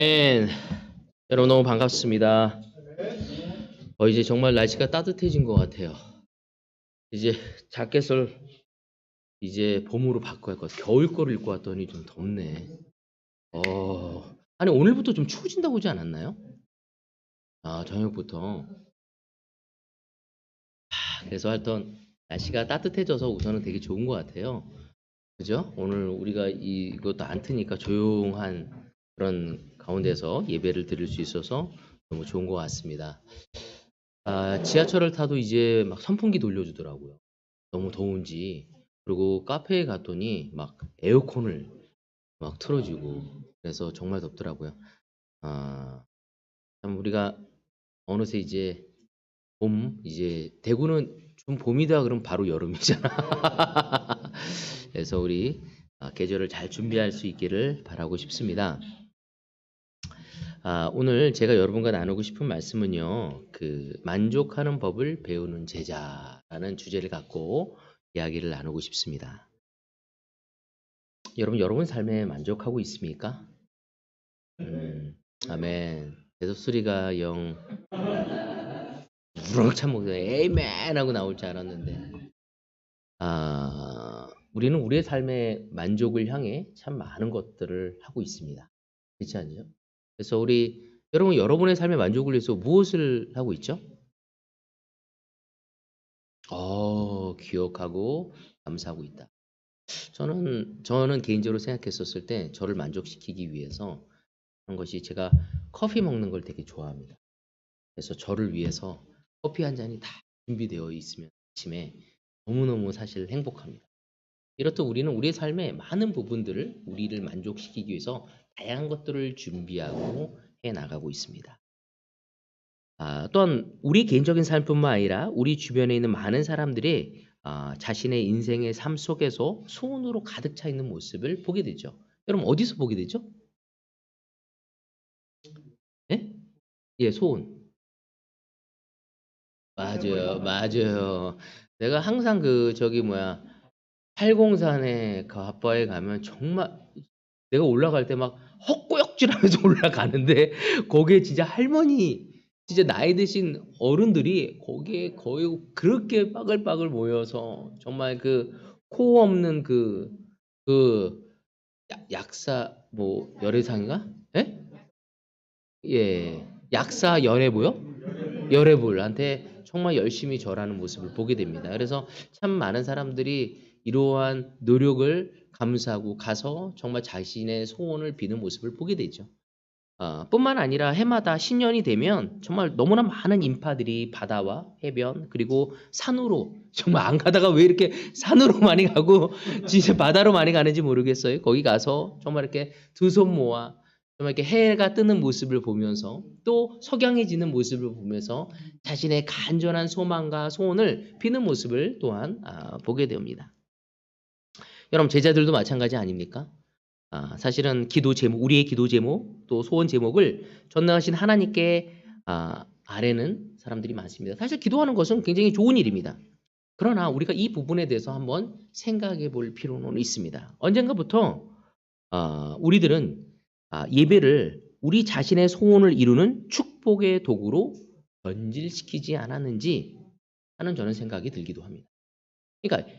네, 여러분 너무 반갑습니다. 이제 정말 날씨가 따뜻해진 것 같아요. 이제 자켓을 이제 봄으로 바꿔야 할 것 같아요. 겨울 거를 입고 왔더니 좀 덥네. 아니 오늘부터 좀 추워진다고 하지 않았나요? 저녁부터. 그래서 하여튼 날씨가 따뜻해져서 우선은 되게 좋은 것 같아요. 그죠? 오늘 우리가 이것도 안 트니까 조용한 그런 가운데서 예배를 드릴 수 있어서 너무 좋은 것 같습니다. 지하철을 타도 이제 막 선풍기 돌려주더라고요. 너무 더운지. 그리고 카페에 갔더니 막 에어컨을 막 틀어주고 그래서 정말 덥더라고요. 아, 참 우리가 어느새 이제 이제 대구는 좀 봄이다 그러면 바로 여름이잖아. 그래서 우리 계절을 잘 준비할 수 있기를 바라고 싶습니다. 오늘 제가 여러분과 나누고 싶은 말씀은요, 만족하는 법을 배우는 제자라는 주제를 갖고 이야기를 나누고 싶습니다. 여러분 삶에 만족하고 있습니까? 아멘. 계속 소리가 영 우렁찬 목소리 에이멘 하고 나올 줄 알았는데, 우리는 우리의 삶의 만족을 향해 참 많은 것들을 하고 있습니다. 그렇지 않죠? 그래서 여러분의 삶의 만족을 위해서 무엇을 하고 있죠? 기억하고 감사하고 있다. 저는 개인적으로 생각했었을 때 저를 만족시키기 위해서 그런 것이 제가 커피 먹는 걸 되게 좋아합니다. 그래서 저를 위해서 커피 한 잔이 다 준비되어 있으면 아침에 너무너무 사실 행복합니다. 이렇듯 우리는 우리의 삶의 많은 부분들을 우리를 만족시키기 위해서 다양한 것들을 준비하고 해 나가고 있습니다. 또한 우리 개인적인 삶뿐만 아니라 우리 주변에 있는 많은 사람들이 자신의 인생의 삶 속에서 소원으로 가득 차 있는 모습을 보게 되죠. 여러분 어디서 보게 되죠? 예? 예, 소원. 맞아요, 맞아요. 내가 항상 저기 뭐야, 팔공산에 그 아빠에 가면 정말 내가 올라갈 때 막 헛구역질하면서 올라가는데 거기에 진짜 할머니, 진짜 나이 드신 어른들이 거기에 거의 그렇게 빠글빠글 모여서 정말 코 없는 그 약사 뭐 열애상인가? 예? 예. 약사 열애불한테 정말 열심히 절하는 모습을 보게 됩니다. 그래서 참 많은 사람들이 이러한 노력을 감수하고 가서 정말 자신의 소원을 비는 모습을 보게 되죠. 뿐만 아니라 해마다 신년이 되면 정말 너무나 많은 인파들이 바다와 해변 그리고 산으로 정말 안 가다가 왜 이렇게 산으로 많이 가고 진짜 바다로 많이 가는지 모르겠어요. 거기 가서 정말 이렇게 두 손 모아 정말 이렇게 해가 뜨는 모습을 보면서 또 석양해지는 모습을 보면서 자신의 간절한 소망과 소원을 비는 모습을 또한 보게 됩니다. 여러분 제자들도 마찬가지 아닙니까? 사실은 우리의 기도 제목, 또 소원 제목을 전능하신 하나님께 아뢰는 사람들이 많습니다. 사실 기도하는 것은 굉장히 좋은 일입니다. 그러나 우리가 이 부분에 대해서 한번 생각해 볼 필요는 있습니다. 언젠가부터 우리들은 예배를 우리 자신의 소원을 이루는 축복의 도구로 변질시키지 않았는지 하는 저는 생각이 들기도 합니다. 그러니까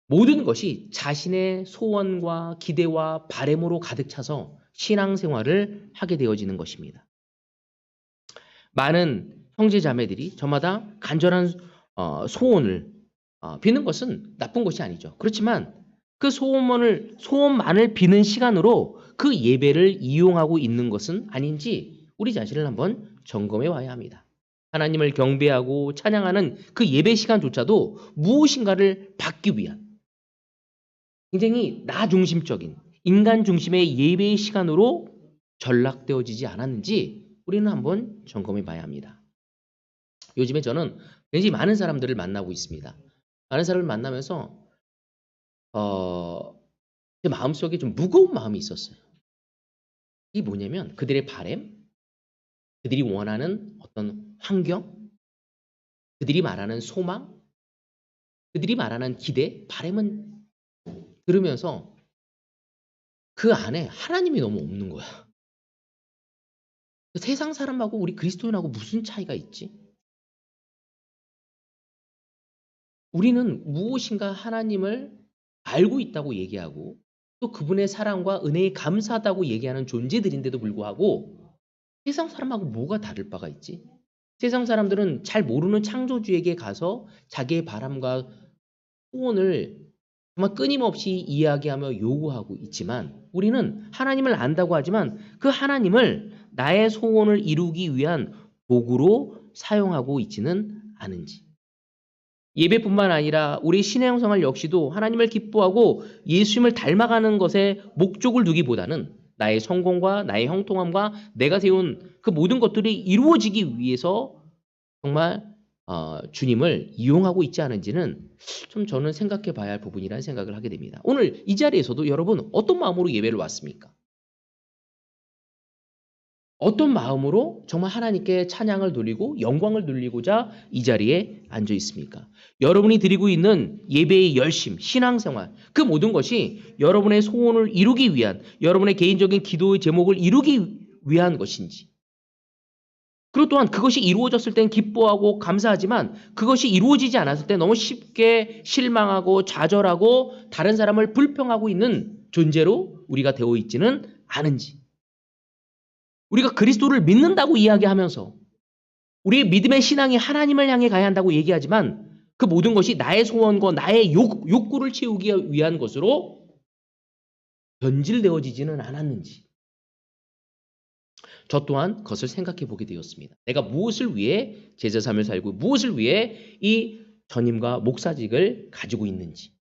모든 것이 자신의 소원과 기대와 바램으로 가득 차서 신앙생활을 하게 되어지는 것입니다. 많은 형제 자매들이 저마다 간절한 소원을 비는 것은 나쁜 것이 아니죠. 그렇지만 그 소원만을 비는 시간으로 그 예배를 이용하고 있는 것은 아닌지 우리 자신을 한번 점검해 와야 합니다. 하나님을 경배하고 찬양하는 그 예배 시간조차도 무엇인가를 받기 위한 굉장히 나 중심적인 인간 중심의 예배의 시간으로 전락되어지지 않았는지 우리는 한번 점검해 봐야 합니다. 요즘에 저는 굉장히 많은 사람들을 만나고 있습니다. 많은 사람을 만나면서 제 마음속에 좀 무거운 마음이 있었어요. 이게 뭐냐면 그들의 바램, 그들이 원하는 어떤 환경, 그들이 말하는 소망, 그들이 말하는 기대, 바램은 들으면서 그 안에 하나님이 너무 없는 거야. 세상 사람하고 우리 그리스도인하고 무슨 차이가 있지? 우리는 무엇인가 하나님을 알고 있다고 얘기하고 또 그분의 사랑과 은혜에 감사하다고 얘기하는 존재들인데도 불구하고 세상 사람하고 뭐가 다를 바가 있지? 세상 사람들은 잘 모르는 창조주에게 가서 자기의 바람과 소원을 정말 끊임없이 이야기하며 요구하고 있지만 우리는 하나님을 안다고 하지만 그 하나님을 나의 소원을 이루기 위한 도구로 사용하고 있지는 않은지. 예배뿐만 아니라 우리 신의 형성활 역시도 하나님을 기뻐하고 예수님을 닮아가는 것에 목적을 두기보다는 나의 성공과 나의 형통함과 내가 세운 그 모든 것들이 이루어지기 위해서 정말 주님을 이용하고 있지 않은지는 좀 저는 생각해 봐야 할 부분이라는 생각을 하게 됩니다. 오늘 이 자리에서도 여러분 어떤 마음으로 예배를 왔습니까? 어떤 마음으로 정말 하나님께 찬양을 돌리고 영광을 돌리고자 이 자리에 앉아 있습니까? 여러분이 드리고 있는 예배의 열심, 신앙생활, 그 모든 것이 여러분의 소원을 이루기 위한, 여러분의 개인적인 기도의 제목을 이루기 위한 것인지, 그리고 또한 그것이 이루어졌을 땐 기뻐하고 감사하지만 그것이 이루어지지 않았을 때 너무 쉽게 실망하고 좌절하고 다른 사람을 불평하고 있는 존재로 우리가 되어 있지는 않은지, 우리가 그리스도를 믿는다고 이야기하면서 우리의 믿음의 신앙이 하나님을 향해 가야 한다고 얘기하지만 그 모든 것이 나의 소원과 나의 욕구를 채우기 위한 것으로 변질되어지지는 않았는지 저 또한 그것을 생각해 보게 되었습니다. 내가 무엇을 위해 제자 삶을 살고 무엇을 위해 이 전임과 목사직을 가지고 있는지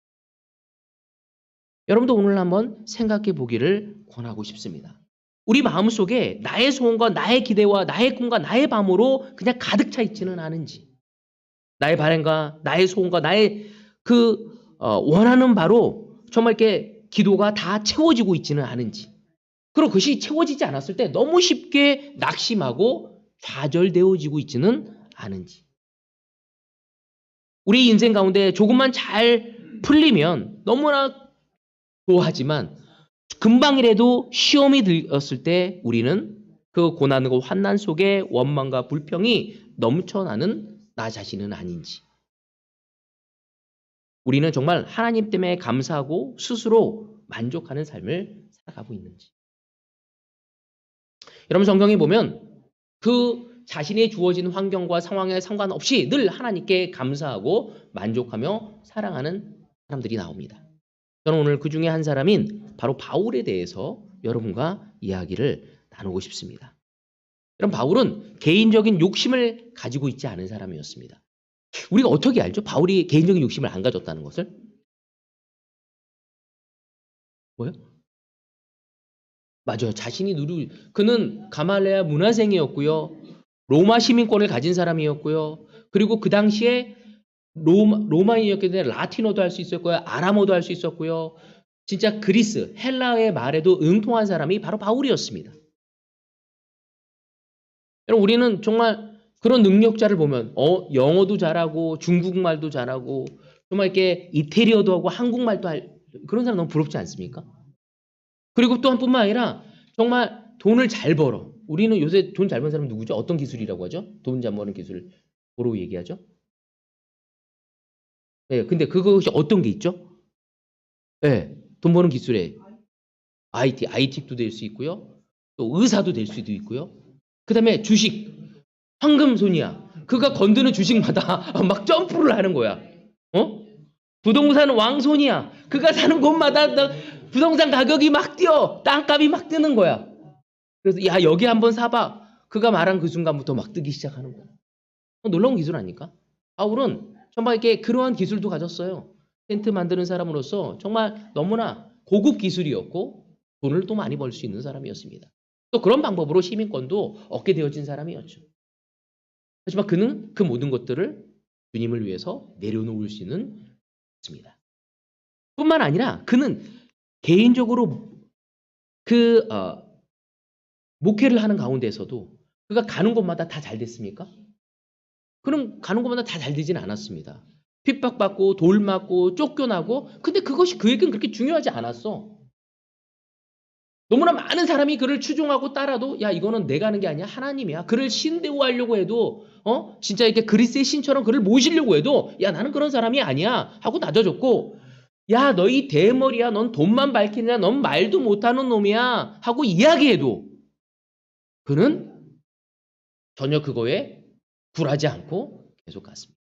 여러분도 오늘 한번 생각해 보기를 권하고 싶습니다. 우리 마음속에 나의 소원과 나의 기대와 나의 꿈과 나의 밤으로 그냥 가득 차 있지는 않은지 나의 바람과 나의 소원과 나의 원하는 바로 정말 이렇게 기도가 다 채워지고 있지는 않은지 그리고 그것이 채워지지 않았을 때 너무 쉽게 낙심하고 좌절되어지고 있지는 않은지 우리 인생 가운데 조금만 잘 풀리면 너무나 좋아하지만 금방이라도 시험이 들었을 때 우리는 그 고난과 환난 속에 원망과 불평이 넘쳐나는 나 자신은 아닌지 우리는 정말 하나님 때문에 감사하고 스스로 만족하는 삶을 살아가고 있는지 여러분 성경에 보면 그 자신의 주어진 환경과 상황에 상관없이 늘 하나님께 감사하고 만족하며 사랑하는 사람들이 나옵니다. 저는 오늘 그 중에 한 사람인 바로 바울에 대해서 여러분과 이야기를 나누고 싶습니다. 여러분 바울은 개인적인 욕심을 가지고 있지 않은 사람이었습니다. 우리가 어떻게 알죠? 바울이 개인적인 욕심을 안 가졌다는 것을? 뭐요? 맞아요. 그는 가말레아 문화생이었고요. 로마 시민권을 가진 사람이었고요. 그리고 그 당시에 로마인이었기 때문에 라틴어도 할 수 있었고요. 아람어도 할 수 있었고요. 진짜 그리스, 헬라의 말에도 응통한 사람이 바로 바울이었습니다. 여러분 우리는 정말 그런 능력자를 보면 영어도 잘하고 중국말도 잘하고 정말 이렇게 이태리어도 하고 한국말도 그런 사람 너무 부럽지 않습니까? 그리고 또한 뿐만 아니라 정말 돈을 잘 벌어. 우리는 요새 돈 잘 버는 사람 누구죠? 어떤 기술이라고 하죠? 돈 잘 버는 기술 뭐로 얘기하죠? 네, 근데 그것이 어떤 게 있죠? 네, 돈 버는 기술에 IT도 될 수 있고요. 또 의사도 될 수도 있고요. 그 다음에 주식, 황금손이야. 그가 건드는 주식마다 막 점프를 하는 거야. 부동산 왕손이야. 그가 사는 곳마다 부동산 가격이 막 뛰어. 땅값이 막 뜨는 거야. 그래서 야 여기 한번 사봐. 그가 말한 그 순간부터 막 뜨기 시작하는 거야. 놀라운 기술 아닙니까? 바울은 정말 이렇게 그러한 기술도 가졌어요. 텐트 만드는 사람으로서 정말 너무나 고급 기술이었고 돈을 또 많이 벌 수 있는 사람이었습니다. 또 그런 방법으로 시민권도 얻게 되어진 사람이었죠. 하지만 그는 그 모든 것들을 주님을 위해서 내려놓을 수는 없습니다. 뿐만 아니라 그는 개인적으로 목회를 하는 가운데서도 그가 가는 곳마다 다 잘 됐습니까? 그는 가는 곳마다 다 잘 되지는 않았습니다. 핍박받고 돌 맞고 쫓겨나고 근데 그것이 그에겐 그렇게 중요하지 않았어. 너무나 많은 사람이 그를 추종하고 따라도 야 이거는 내가 하는 게 아니야 하나님이야. 그를 신대우하려고 해도 진짜 이렇게 그리스의 신처럼 그를 모시려고 해도 야 나는 그런 사람이 아니야 하고 낮아졌고 야 너희 대머리야 넌 돈만 밝히느냐 넌 말도 못하는 놈이야 하고 이야기해도 그는 전혀 그거에 굴하지 않고 계속 갔습니다.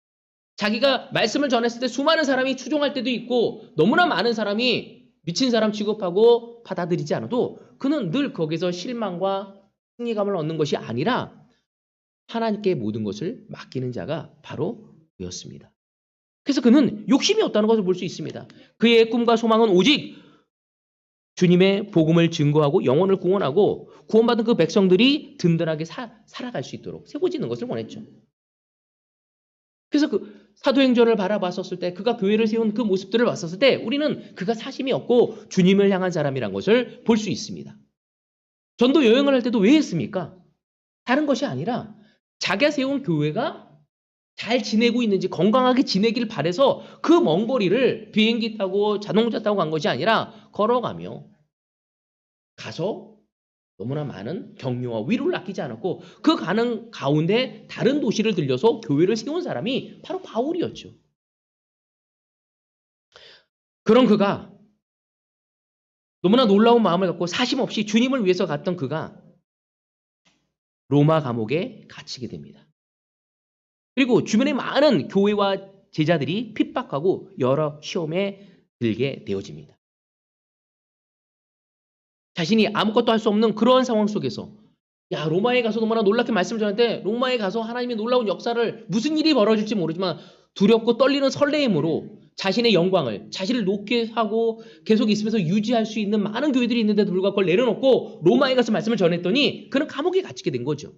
자기가 말씀을 전했을 때 수많은 사람이 추종할 때도 있고 너무나 많은 사람이 미친 사람 취급하고 받아들이지 않아도 그는 늘 거기서 실망과 승리감을 얻는 것이 아니라 하나님께 모든 것을 맡기는 자가 바로 그였습니다. 그래서 그는 욕심이 없다는 것을 볼 수 있습니다. 그의 꿈과 소망은 오직 주님의 복음을 증거하고 영혼을 구원하고 구원받은 그 백성들이 든든하게 살아갈 수 있도록 세워지는 것을 원했죠. 그래서 그 사도행전을 바라봤었을 때 그가 교회를 세운 그 모습들을 봤었을 때 우리는 그가 사심이 없고 주님을 향한 사람이란 것을 볼 수 있습니다. 전도 여행을 할 때도 왜 했습니까? 다른 것이 아니라 자기가 세운 교회가 잘 지내고 있는지 건강하게 지내길 바라서 그 먼 거리를 비행기 타고 자동차 타고 간 것이 아니라 걸어가며 가서 너무나 많은 격려와 위로를 아끼지 않았고 그 가는 가운데 다른 도시를 들려서 교회를 세운 사람이 바로 바울이었죠. 그런 그가 너무나 놀라운 마음을 갖고 사심 없이 주님을 위해서 갔던 그가 로마 감옥에 갇히게 됩니다. 그리고 주변에 많은 교회와 제자들이 핍박하고 여러 시험에 들게 되어집니다. 자신이 아무것도 할 수 없는 그러한 상황 속에서 야 로마에 가서 너무나 놀랍게 말씀을 전했는데 로마에 가서 하나님의 놀라운 역사를 무슨 일이 벌어질지 모르지만 두렵고 떨리는 설레임으로 자신의 영광을 자신을 높게 하고 계속 있으면서 유지할 수 있는 많은 교회들이 있는데도 불구하고 그걸 내려놓고 로마에 가서 말씀을 전했더니 그는 감옥에 갇히게 된 거죠.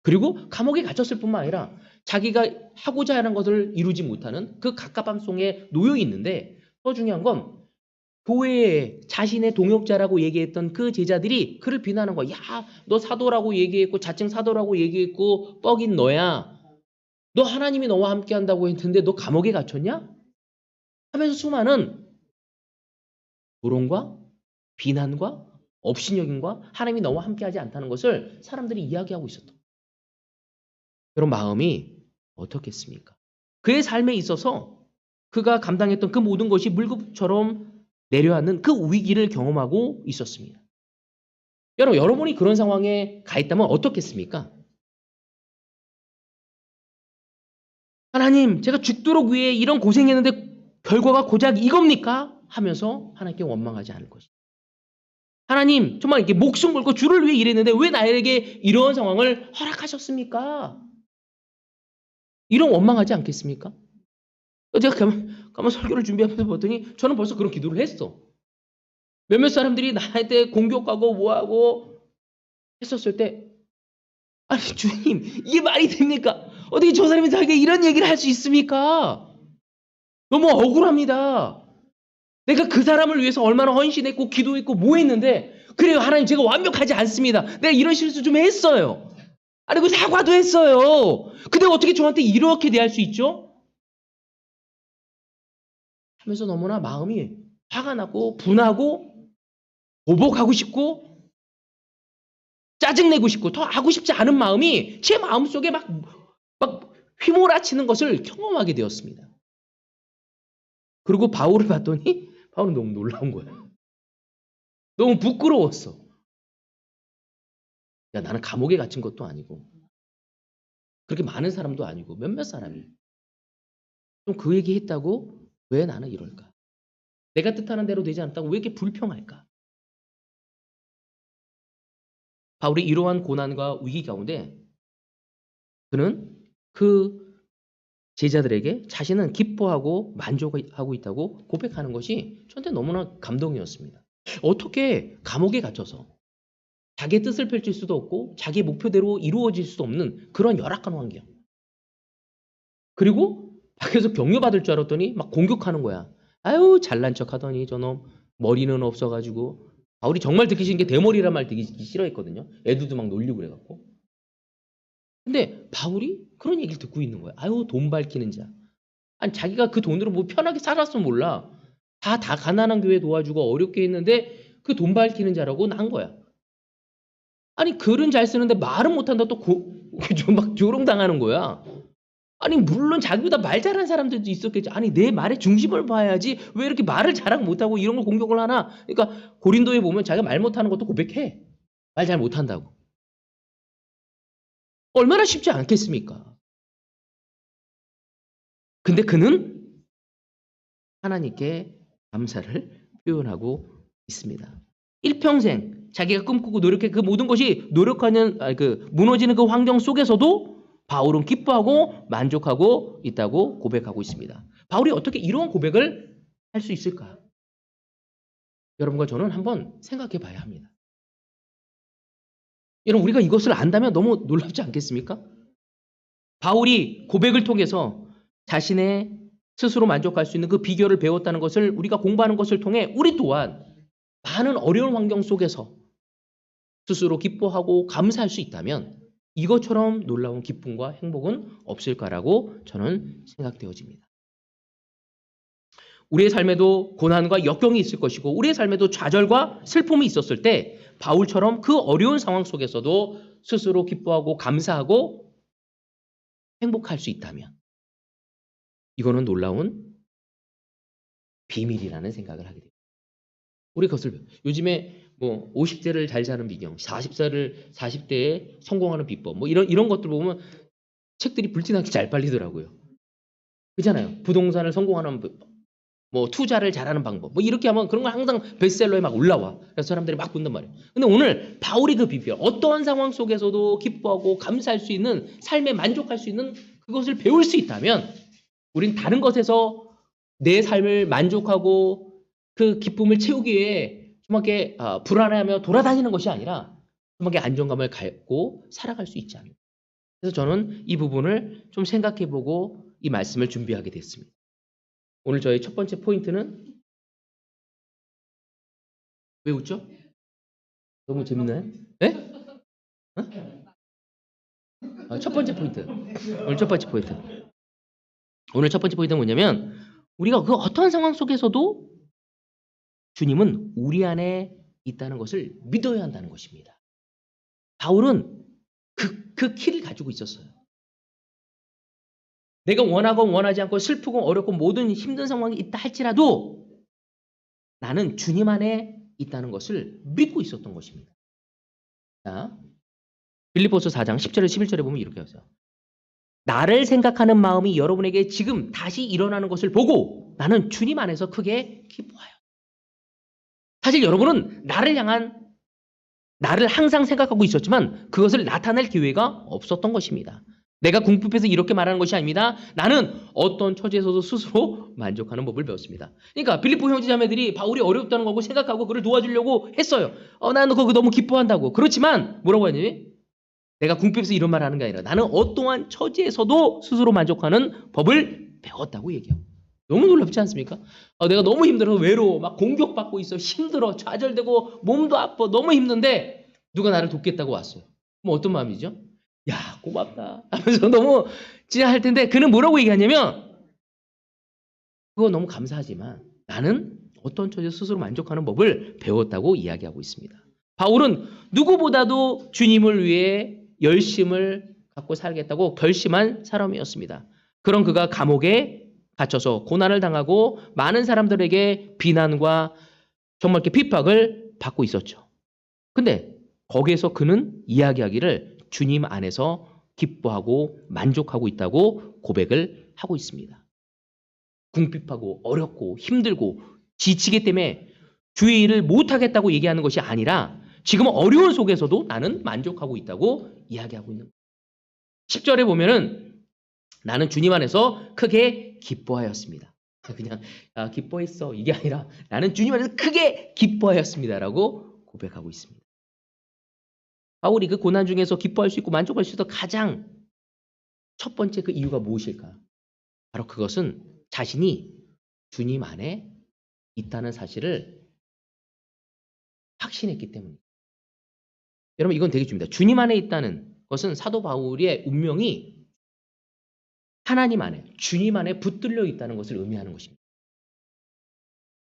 그리고 감옥에 갇혔을 뿐만 아니라 자기가 하고자 하는 것을 이루지 못하는 그 갑갑함 속에 놓여 있는데 더 중요한 건 교회에 자신의 동역자라고 얘기했던 그 제자들이 그를 비난한 거야. 야, 너 사도라고 얘기했고 자칭 사도라고 얘기했고 뻑인 너야. 너 하나님이 너와 함께 한다고 했는데 너 감옥에 갇혔냐? 하면서 수많은 조롱과 비난과 업신여김과 하나님이 너와 함께하지 않다는 것을 사람들이 이야기하고 있었다. 그런 마음이 어떻겠습니까? 그의 삶에 있어서 그가 감당했던 그 모든 것이 물급처럼 내려앉는 그 위기를 경험하고 있었습니다. 여러분이 그런 상황에 가 있다면 어떻겠습니까? 하나님, 제가 죽도록 위해 이런 고생했는데 결과가 고작 이겁니까? 하면서 하나님께 원망하지 않을 것입니다. 하나님, 정말 이렇게 목숨 걸고 주를 위해 일했는데 왜 나에게 이런 상황을 허락하셨습니까? 이런 원망하지 않겠습니까? 제가 가만 설교를 준비하면서 봤더니 저는 벌써 그런 기도를 했어. 몇몇 사람들이 나한테 공격하고 뭐하고 했었을 때 아니 주님 이게 말이 됩니까? 어떻게 저 사람이 나에게 이런 얘기를 할 수 있습니까? 너무 억울합니다. 내가 그 사람을 위해서 얼마나 헌신했고 기도했고 뭐 했는데 그래요 하나님 제가 완벽하지 않습니다. 내가 이런 실수 좀 했어요. 아니 그 사과도 했어요. 근데 어떻게 저한테 이렇게 대할 수 있죠? 하면서 너무나 마음이 화가 나고 분하고 보복하고 싶고 짜증내고 싶고 더 하고 싶지 않은 마음이 제 마음속에 막 휘몰아치는 것을 경험하게 되었습니다. 그리고 바울을 봤더니 바울은 너무 놀라운 거야. 너무 부끄러웠어. 야 나는 감옥에 갇힌 것도 아니고 그렇게 많은 사람도 아니고 몇몇 사람이 좀 그 얘기 했다고 왜 나는 이럴까? 내가 뜻하는 대로 되지 않았다고 왜 이렇게 불평할까? 바울이 이러한 고난과 위기 가운데 그는 그 제자들에게 자신은 기뻐하고 만족하고 있다고 고백하는 것이 저한테 너무나 감동이었습니다. 어떻게 감옥에 갇혀서 자기의 뜻을 펼칠 수도 없고 자기의 목표대로 이루어질 수도 없는 그런 열악한 환경. 그리고 밖에서 격려받을 줄 알았더니 막 공격하는 거야. 아유 잘난 척하더니 저놈 머리는 없어가지고 바울이 정말 듣기 싫은 게 대머리란 말 듣기 싫어했거든요. 애들도 막 놀리고 그래갖고. 근데 바울이 그런 얘기를 듣고 있는 거야. 아유 돈 밝히는 자. 아니 자기가 그 돈으로 뭐 편하게 살았으면 몰라. 다 가난한 교회 도와주고 어렵게 했는데 그 돈 밝히는 자라고 난 거야. 아니 글은 잘 쓰는데 말은 못한다 또 막 조롱당하는 거야. 아니 물론 자기보다 말 잘하는 사람들도 있었겠지. 아니 내 말의 중심을 봐야지 왜 이렇게 말을 잘하고 못하고 이런 걸 공격을 하나. 그러니까 고린도에 보면 자기가 말 못하는 것도 고백해. 말 잘 못한다고. 얼마나 쉽지 않겠습니까? 근데 그는 하나님께 감사를 표현하고 있습니다. 일평생 자기가 꿈꾸고 노력해 그 모든 것이 노력하는 무너지는 그 환경 속에서도 바울은 기뻐하고 만족하고 있다고 고백하고 있습니다. 바울이 어떻게 이런 고백을 할 수 있을까? 여러분과 저는 한번 생각해 봐야 합니다. 여러분 우리가 이것을 안다면 너무 놀랍지 않겠습니까? 바울이 고백을 통해서 자신의 스스로 만족할 수 있는 그 비결을 배웠다는 것을 우리가 공부하는 것을 통해 우리 또한 많은 어려운 환경 속에서 스스로 기뻐하고 감사할 수 있다면 이것처럼 놀라운 기쁨과 행복은 없을까라고 저는 생각되어집니다. 우리의 삶에도 고난과 역경이 있을 것이고 우리의 삶에도 좌절과 슬픔이 있었을 때 바울처럼 그 어려운 상황 속에서도 스스로 기뻐하고 감사하고 행복할 수 있다면 이거는 놀라운 비밀이라는 생각을 하게 됩니다. 우리 그것을 요즘에 뭐 50대를 잘 사는 비경, 40대에 성공하는 비법, 뭐 이런 것들 보면 책들이 불티나게 잘 팔리더라고요. 그렇잖아요. 부동산을 성공하는 비법, 뭐 투자를 잘하는 방법, 뭐 이렇게 하면 그런 거 항상 베스트셀러에 막 올라와. 그래서 사람들이 막 본단 말이에요. 근데 오늘 바울이 그 비결, 어떠한 상황 속에서도 기뻐하고 감사할 수 있는 삶에 만족할 수 있는 그것을 배울 수 있다면 우린 다른 것에서 내 삶을 만족하고 그 기쁨을 채우기 위해 좀 이렇게 불안해하며 돌아다니는 것이 아니라 좀 이렇게 안정감을 갖고 살아갈 수 있지 않을까. 그래서 저는 이 부분을 좀 생각해보고 이 말씀을 준비하게 됐습니다. 오늘 저희 첫 번째 포인트는 왜 웃죠? 너무 재밌나요? 네? 첫 번째 포인트. 오늘 첫 번째 포인트. 오늘 첫 번째 포인트는 뭐냐면 우리가 그 어떠한 상황 속에서도 주님은 우리 안에 있다는 것을 믿어야 한다는 것입니다. 바울은 그 키를 가지고 있었어요. 내가 원하건 원하지 않고 슬프고 어렵고 모든 힘든 상황이 있다 할지라도 나는 주님 안에 있다는 것을 믿고 있었던 것입니다. 자, 빌립보서 4장 10절에 11절에 보면 이렇게 하죠. 나를 생각하는 마음이 여러분에게 지금 다시 일어나는 것을 보고 나는 주님 안에서 크게 기뻐하여. 사실 여러분은 나를 항상 생각하고 있었지만 그것을 나타낼 기회가 없었던 것입니다. 내가 궁핍해서 이렇게 말하는 것이 아닙니다. 나는 어떤 처지에서도 스스로 만족하는 법을 배웠습니다. 그러니까 빌립보 형제자매들이 바울이 어렵다는 거고 생각하고 그를 도와주려고 했어요. 나는 그거 너무 기뻐한다고. 그렇지만 뭐라고 하니? 내가 궁핍해서 이런 말을 하는 게 아니라 나는 어떠한 처지에서도 스스로 만족하는 법을 배웠다고 얘기해요. 너무 놀랍지 않습니까? 내가 너무 힘들어서 외로워. 막 공격받고 있어. 힘들어. 좌절되고 몸도 아파. 너무 힘든데 누가 나를 돕겠다고 왔어요. 그럼 어떤 마음이죠? 야 고맙다 하면서 너무 진짜 할 텐데 그는 뭐라고 얘기하냐면 그거 너무 감사하지만 나는 어떤 처지에서 스스로 만족하는 법을 배웠다고 이야기하고 있습니다. 바울은 누구보다도 주님을 위해 열심을 갖고 살겠다고 결심한 사람이었습니다. 그런 그가 감옥에 갇혀서 고난을 당하고 많은 사람들에게 비난과 정말 이렇게 핍박을 받고 있었죠. 근데 거기에서 그는 이야기하기를 주님 안에서 기뻐하고 만족하고 있다고 고백을 하고 있습니다. 궁핍하고 어렵고 힘들고 지치기 때문에 주의 일을 못하겠다고 얘기하는 것이 아니라 지금 어려운 속에서도 나는 만족하고 있다고 이야기하고 있는 거예요. 10절에 보면은 나는 주님 안에서 크게 기뻐하였습니다. 그냥 기뻐했어 이게 아니라 나는 주님 안에서 크게 기뻐하였습니다라고 고백하고 있습니다. 바울이 그 고난 중에서 기뻐할 수 있고 만족할 수 있어 가장 첫 번째 그 이유가 무엇일까? 바로 그것은 자신이 주님 안에 있다는 사실을 확신했기 때문입니다. 여러분 이건 되게 중요합니다. 주님 안에 있다는 것은 사도 바울의 운명이 하나님 안에, 주님 안에 붙들려 있다는 것을 의미하는 것입니다.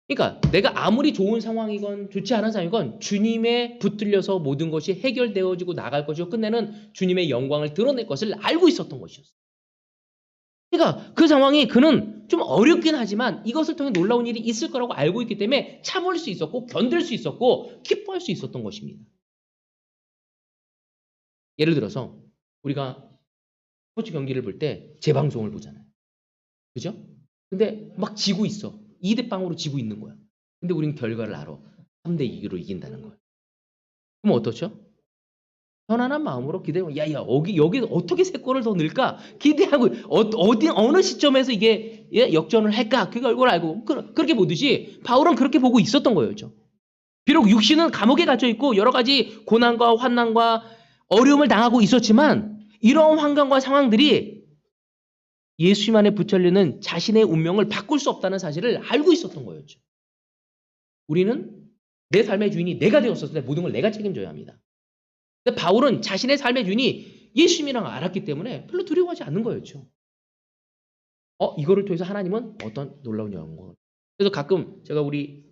그러니까 내가 아무리 좋은 상황이건 좋지 않은 상황이건 주님에 붙들려서 모든 것이 해결되어지고 나갈 것이고 끝내는 주님의 영광을 드러낼 것을 알고 있었던 것이었어요. 그러니까 그 상황이 그는 좀 어렵긴 하지만 이것을 통해 놀라운 일이 있을 거라고 알고 있기 때문에 참을 수 있었고 견딜 수 있었고 기뻐할 수 있었던 것입니다. 예를 들어서 우리가 스포츠 경기를 볼 때 재방송을 보잖아요. 그죠? 근데 막 지고 있어. 2대 0으로 지고 있는 거야. 근데 우린 결과를 알아. 3대 2로 이긴다는 거야. 그럼 어떻죠? 편안한 마음으로 기대하고 야야 여기 어떻게 세 골을 더 넣을까 기대하고 어느 시점에서 이게 역전을 할까 그 결과를 알고 그렇게 보듯이 바울은 그렇게 보고 있었던 거였죠. 비록 육신은 감옥에 갇혀 있고 여러 가지 고난과 환난과 어려움을 당하고 있었지만 이러한 환경과 상황들이 예수님 안에 붙들리는 자신의 운명을 바꿀 수 없다는 사실을 알고 있었던 거였죠. 우리는 내 삶의 주인이 내가 되었었을 때 모든 걸 내가 책임져야 합니다. 근데 바울은 자신의 삶의 주인이 예수님이라는 걸 알았기 때문에 별로 두려워하지 않는 거였죠. 이거를 통해서 하나님은 어떤 놀라운 영광을. 그래서 가끔 제가 우리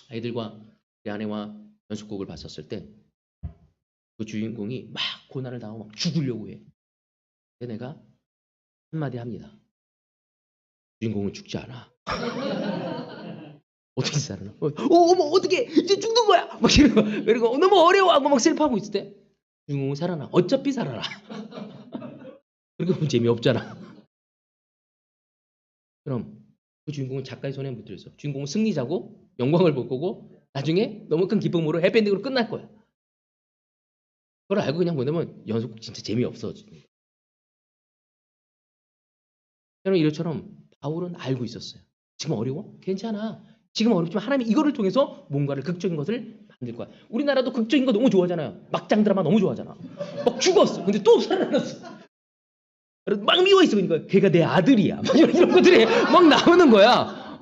아이들과 우리 아내와 연습곡을 봤었을 때 그 주인공이 막 고난을 당하고 막 죽으려고 해. 근데 내가 한마디 합니다. 주인공은 죽지 않아. 어떻게 살아나? 어머 어떻게 이제 죽는 거야? 막 이러고 너무 어려워하고 막 슬퍼하고 있을 때 주인공은 살아나. 어차피 살아라. 그렇게 보면 재미없잖아. 그럼 그 주인공은 작가의 손에 붙들려 있어. 주인공은 승리자고 영광을 볼 거고 나중에 너무 큰 기쁨으로 해피엔딩으로 끝날 거야. 그걸 알고 그냥 보내면 연속 진짜 재미없어. 여러분 이것처럼 바울은 알고 있었어요. 지금 어려워? 괜찮아. 지금 어렵지만 하나님이 이거를 통해서 뭔가를 극적인 것을 만들 거야. 우리나라도 극적인 거 너무 좋아하잖아요. 막장 드라마 너무 좋아하잖아. 막 죽었어. 근데 또 살아났어. 막 미워 있어. 그러니까 걔가 내 아들이야. 막 이런 것들이 막 나오는 거야.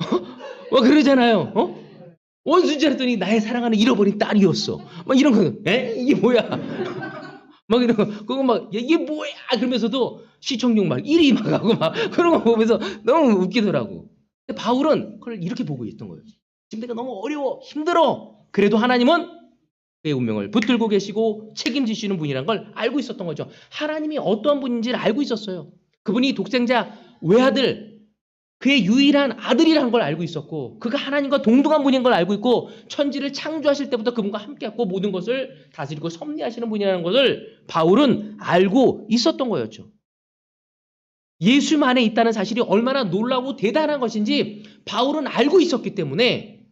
막 그러잖아요. 원수지 했더니 나의 사랑하는 잃어버린 딸이었어. 막 이런 거. 이게 뭐야? 막 이런 거. 그거 막 이게 뭐야? 그러면서도 시청률 막 1위 막 하고 막 그런 거 보면서 너무 웃기더라고. 근데 바울은 그걸 이렇게 보고 있던 거예요. 지금 내가 너무 어려워, 힘들어. 그래도 하나님은 그의 운명을 붙들고 계시고 책임지시는 분이라는 걸 알고 있었던 거죠. 하나님이 어떠한 분인지를 알고 있었어요. 그분이 독생자 외아들, 그의 유일한 아들이라는 걸 알고 있었고 그가 하나님과 동등한 분인 걸 알고 있고 천지를 창조하실 때부터 그분과 함께하고 모든 것을 다스리고 섭리하시는 분이라는 것을 바울은 알고 있었던 거였죠. 예수 안에 있다는 사실이 얼마나 놀라고 대단한 것인지 바울은 알고 있었기 때문에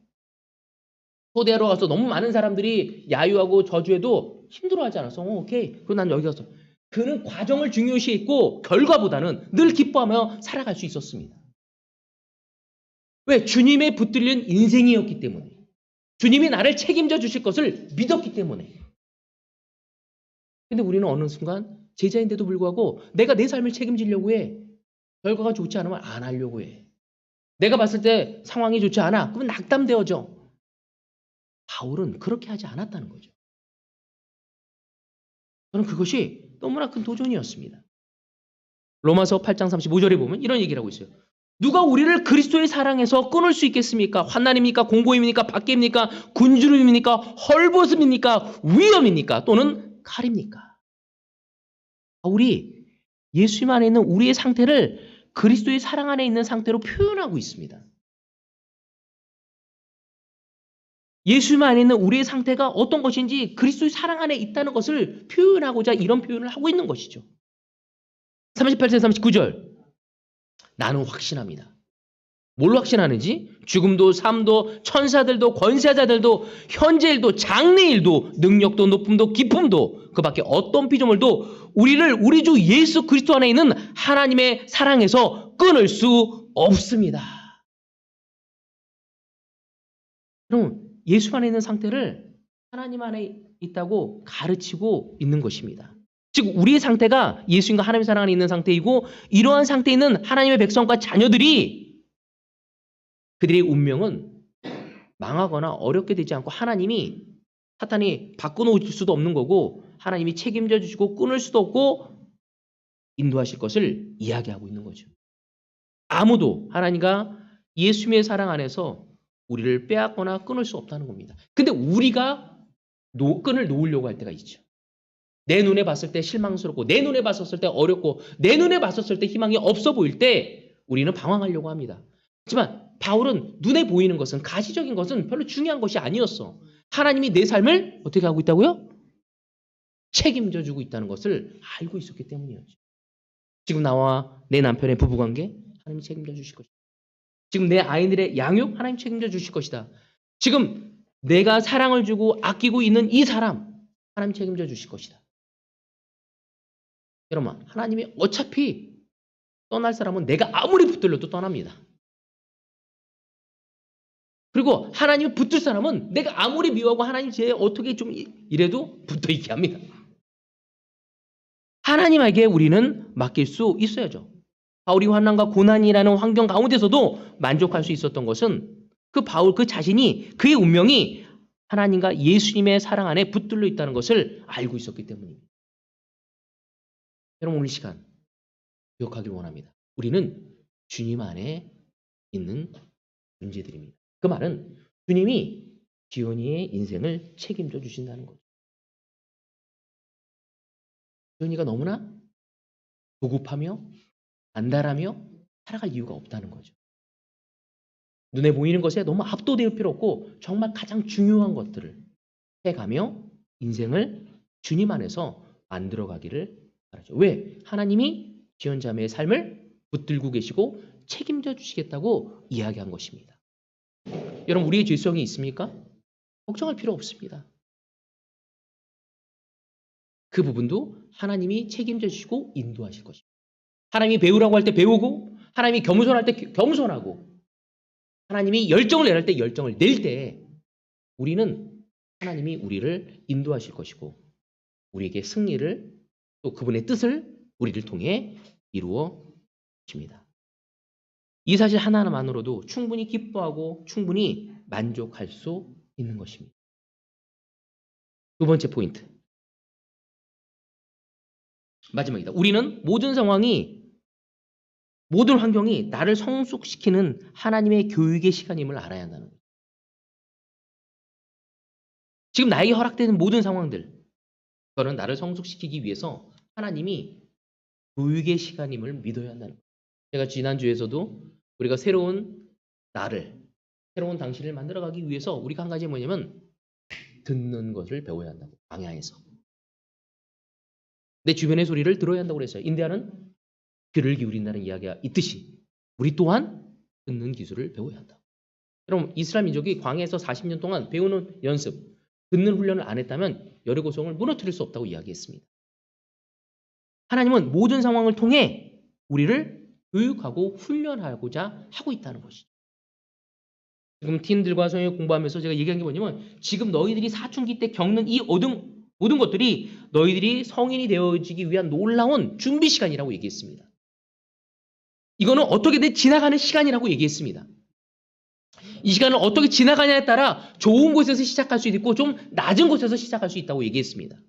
초대하러 가서 너무 많은 사람들이 야유하고 저주해도 힘들어하지 않았어. 오케이. 그리고 난 여기 가서 그는 과정을 중요시했고 결과보다는 늘 기뻐하며 살아갈 수 있었습니다. 왜? 주님에 붙들린 인생이었기 때문에. 주님이 나를 책임져 주실 것을 믿었기 때문에. 근데 우리는 어느 순간 제자인데도 불구하고 내가 내 삶을 책임지려고 해. 결과가 좋지 않으면 안 하려고 해. 내가 봤을 때 상황이 좋지 않아. 그러면 낙담되어져. 바울은 그렇게 하지 않았다는 거죠. 저는 그것이 너무나 큰 도전이었습니다. 로마서 8장 35절에 보면 이런 얘기를 하고 있어요. 누가 우리를 그리스도의 사랑에서 끊을 수 있겠습니까? 환난입니까? 공고입니까? 박해입니까? 군주름입니까? 헐벗음입니까? 위험입니까? 또는 칼입니까? 바울이 예수님 안에 있는 우리의 상태를 그리스도의 사랑 안에 있는 상태로 표현하고 있습니다. 예수님 안에 있는 우리의 상태가 어떤 것인지 그리스도의 사랑 안에 있다는 것을 표현하고자 이런 표현을 하고 있는 것이죠. 38절 39절 나는 확신합니다. 뭘 확신하는지? 죽음도 삶도 천사들도 권세자들도 현재일도 장래일도 능력도 높음도 기품도 그 밖에 어떤 피조물도 우리를 우리 주 예수 그리스도 안에 있는 하나님의 사랑에서 끊을 수 없습니다. 그럼 예수 안에 있는 상태를 하나님 안에 있다고 가르치고 있는 것입니다. 즉 우리의 상태가 예수님과 하나님의 사랑 안에 있는 상태이고 이러한 상태에 있는 하나님의 백성과 자녀들이 그들의 운명은 망하거나 어렵게 되지 않고 하나님이 사탄이 바꿔놓을 수도 없는 거고 하나님이 책임져 주시고 끊을 수도 없고 인도하실 것을 이야기하고 있는 거죠. 아무도 하나님과 예수님의 사랑 안에서 우리를 빼앗거나 끊을 수 없다는 겁니다. 근데 우리가 끈을 놓으려고 할 때가 있죠. 내 눈에 봤을 때 실망스럽고, 내 눈에 봤었을 때 어렵고, 내 눈에 봤었을 때 희망이 없어 보일 때 우리는 방황하려고 합니다. 하지만 바울은 눈에 보이는 것은, 가시적인 것은 별로 중요한 것이 아니었어. 하나님이 내 삶을 어떻게 하고 있다고요? 책임져 주고 있다는 것을 알고 있었기 때문이었죠. 지금 나와 내 남편의 부부관계 하나님이 책임져 주실 것이다. 지금 내 아이들의 양육 하나님 책임져 주실 것이다. 지금 내가 사랑을 주고 아끼고 있는 이 사람 하나님 책임져 주실 것이다. 여러분, 하나님이 어차피 떠날 사람은 내가 아무리 붙들려도 떠납니다. 그리고 하나님이 붙들 사람은 내가 아무리 미워하고 하나님 제 어떻게 좀 이래도 붙어 있게 합니다. 하나님에게 우리는 맡길 수 있어야죠. 바울이 환난과 고난이라는 환경 가운데서도 만족할 수 있었던 것은 그 바울 그 자신이, 그의 운명이 하나님과 예수님의 사랑 안에 붙들려 있다는 것을 알고 있었기 때문입니다. 여러분, 오늘 시간 기억하길 원합니다. 우리는 주님 안에 있는 존재들입니다. 그 말은 주님이 기현이의 인생을 책임져 주신다는 거죠. 기현이가 너무나 조급하며 안달하며 살아갈 이유가 없다는 거죠. 눈에 보이는 것에 너무 압도될 필요 없고 정말 가장 중요한 것들을 해가며 인생을 주님 안에서 만들어가기를 바라죠. 왜? 하나님이 지연자매의 삶을 붙들고 계시고 책임져 주시겠다고 이야기한 것입니다. 여러분, 우리의 죄성이 있습니까? 걱정할 필요 없습니다. 그 부분도 하나님이 책임져 주시고 인도하실 것입니다. 하나님이 배우라고 할 때 배우고, 하나님이 겸손할 때 겸손하고, 하나님이 열정을 내할 때 열정을 낼 때 우리는 하나님이 우리를 인도하실 것이고 우리에게 승리를, 또 그분의 뜻을 우리를 통해 이루어 주십니다. 이 사실 하나만으로도 충분히 기뻐하고 충분히 만족할 수 있는 것입니다. 두 번째 포인트, 마지막이다. 우리는 모든 상황이, 모든 환경이 나를 성숙시키는 하나님의 교육의 시간임을 알아야 한다는 거예요. 지금 나에게 허락되는 모든 상황들, 그거는 나를 성숙시키기 위해서 하나님이 교육의 시간임을 믿어야 한다는 거예요. 제가 지난주에서도 우리가 새로운 나를, 새로운 당신을 만들어가기 위해서 우리가 한 가지 뭐냐면 듣는 것을 배워야 한다고, 광야에서. 내 주변의 소리를 들어야 한다고 그랬어요. 인디아는 귀를 기울인다는 이야기가 있듯이 우리 또한 듣는 기술을 배워야 한다. 여러분, 이스라엘 민족이 광야에서 40년 동안 배우는 연습, 듣는 훈련을 안 했다면 여리고성을 무너뜨릴 수 없다고 이야기했습니다. 하나님은 모든 상황을 통해 우리를 교육하고 훈련하고자 하고 있다는 것이죠. 지금 팀들과 성경 공부하면서 제가 얘기한 게 뭐냐면, 지금 너희들이 사춘기 때 겪는 이 모든 것들이 너희들이 성인이 되어지기 위한 놀라운 준비 시간이라고 얘기했습니다. 이거는 어떻게든 지나가는 시간이라고 얘기했습니다. 이 시간을 어떻게 지나가냐에 따라 좋은 곳에서 시작할 수 있고 좀 낮은 곳에서 시작할 수 있다고 얘기했습니다.